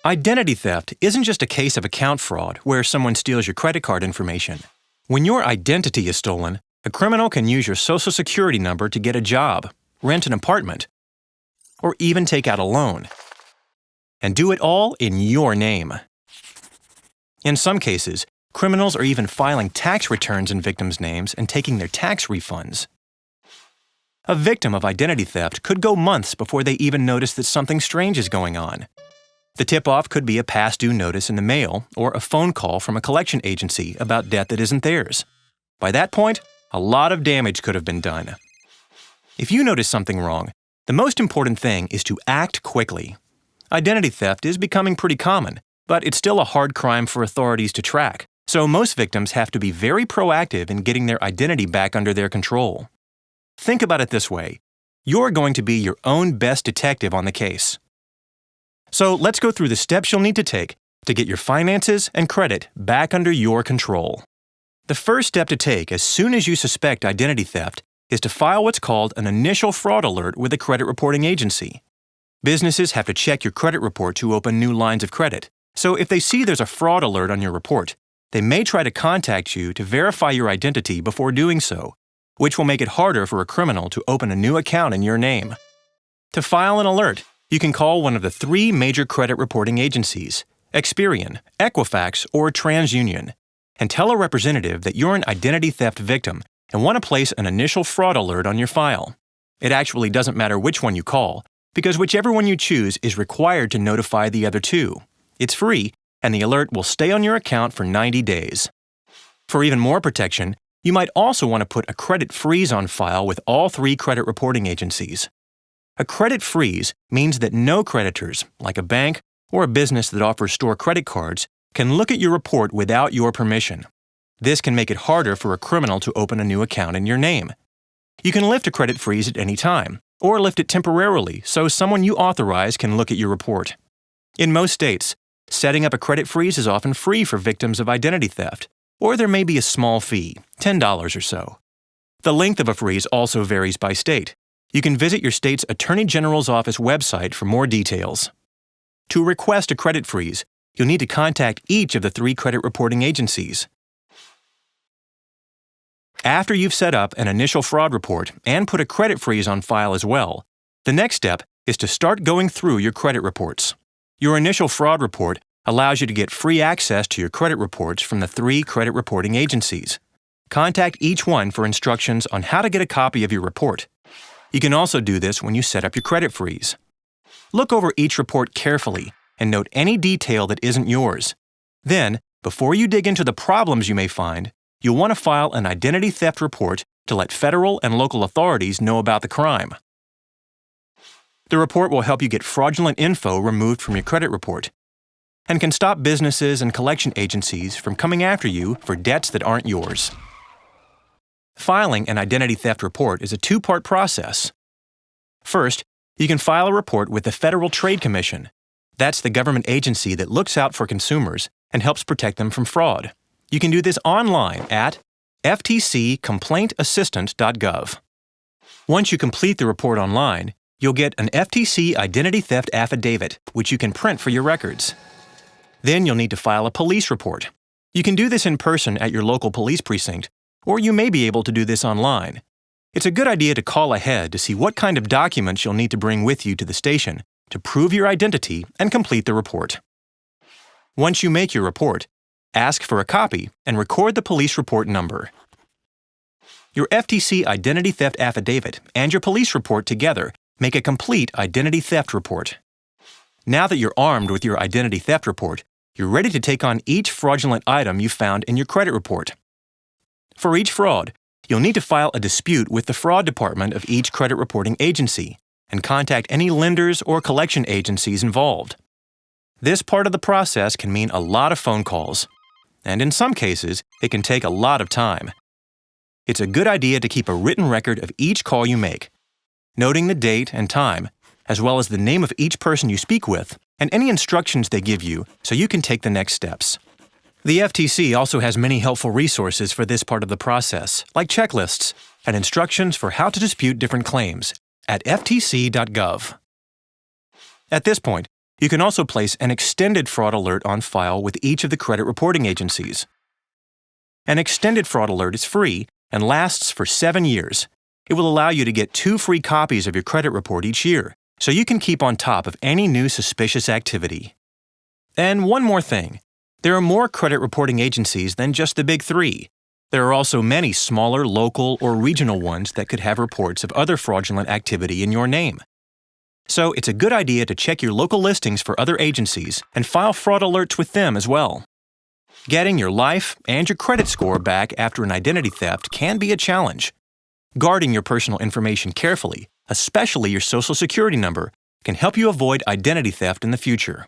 Identity theft isn't just a case of account fraud where someone steals your credit card information. When your identity is stolen, a criminal can use your social security number to get a job, rent an apartment, or even take out a loan. And do it all in your name. In some cases, criminals are even filing tax returns in victims' names and taking their tax refunds. A victim of identity theft could go months before they even notice that something strange is going on. The tip-off could be a past due notice in the mail or a phone call from a collection agency about debt that isn't theirs. By that point, a lot of damage could have been done. If you notice something wrong, the most important thing is to act quickly. Identity theft is becoming pretty common, but it's still a hard crime for authorities to track, so most victims have to be very proactive in getting their identity back under their control. Think about it this way: you're going to be your own best detective on the case. So let's go through the steps you'll need to take to get your finances and credit back under your control. The first step to take as soon as you suspect identity theft is to file what's called an initial fraud alert with a credit reporting agency. Businesses have to check your credit report to open new lines of credit, so if they see there's a fraud alert on your report, they may try to contact you to verify your identity before doing so, which will make it harder for a criminal to open a new account in your name. To file an alert, you can call one of the 3 major credit reporting agencies, Experian, Equifax, or TransUnion, and tell a representative that you're an identity theft victim and want to place an initial fraud alert on your file. It actually doesn't matter which one you call, because whichever one you choose is required to notify the other 2. It's free, and the alert will stay on your account for 90 days. For even more protection, you might also want to put a credit freeze on file with all 3 credit reporting agencies. A credit freeze means that no creditors, like a bank or a business that offers store credit cards, can look at your report without your permission. This can make it harder for a criminal to open a new account in your name. You can lift a credit freeze at any time, or lift it temporarily so someone you authorize can look at your report. In most states, setting up a credit freeze is often free for victims of identity theft, or there may be a small fee, $10 or so. The length of a freeze also varies by state. You can visit your state's Attorney General's office website for more details. To request a credit freeze, you'll need to contact each of the 3 credit reporting agencies. After you've set up an initial fraud report and put a credit freeze on file as well, the next step is to start going through your credit reports. Your initial fraud report allows you to get free access to your credit reports from the 3 credit reporting agencies. Contact each one for instructions on how to get a copy of your report. You can also do this when you set up your credit freeze. Look over each report carefully and note any detail that isn't yours. Then, before you dig into the problems you may find, you'll want to file an identity theft report to let federal and local authorities know about the crime. The report will help you get fraudulent info removed from your credit report and can stop businesses and collection agencies from coming after you for debts that aren't yours. Filing an identity theft report is a 2-part process. First, you can file a report with the Federal Trade Commission. That's the government agency that looks out for consumers and helps protect them from fraud. You can do this online at ftccomplaintassistant.gov. Once you complete the report online, you'll get an FTC identity theft affidavit, which you can print for your records. Then you'll need to file a police report. You can do this in person at your local police precinct, or you may be able to do this online. It's a good idea to call ahead to see what kind of documents you'll need to bring with you to the station to prove your identity and complete the report. Once you make your report, ask for a copy and record the police report number. Your FTC identity theft affidavit and your police report together make a complete identity theft report. Now that you're armed with your identity theft report, you're ready to take on each fraudulent item you found in your credit report. For each fraud, you'll need to file a dispute with the fraud department of each credit reporting agency and contact any lenders or collection agencies involved. This part of the process can mean a lot of phone calls, and in some cases, it can take a lot of time. It's a good idea to keep a written record of each call you make, noting the date and time, as well as the name of each person you speak with and any instructions they give you so you can take the next steps. The FTC also has many helpful resources for this part of the process, like checklists and instructions for how to dispute different claims at ftc.gov. At this point, You can also place an extended fraud alert on file with each of the credit reporting agencies. An extended fraud alert is free and lasts for 7 years. It will allow you to get 2 free copies of your credit report each year, so you can keep on top of any new suspicious activity. And one more thing. There are more credit reporting agencies than just the big 3. There are also many smaller local or regional ones that could have reports of other fraudulent activity in your name. So it's a good idea to check your local listings for other agencies and file fraud alerts with them as well. Getting your life and your credit score back after an identity theft can be a challenge. Guarding your personal information carefully, especially your Social Security number, can help you avoid identity theft in the future.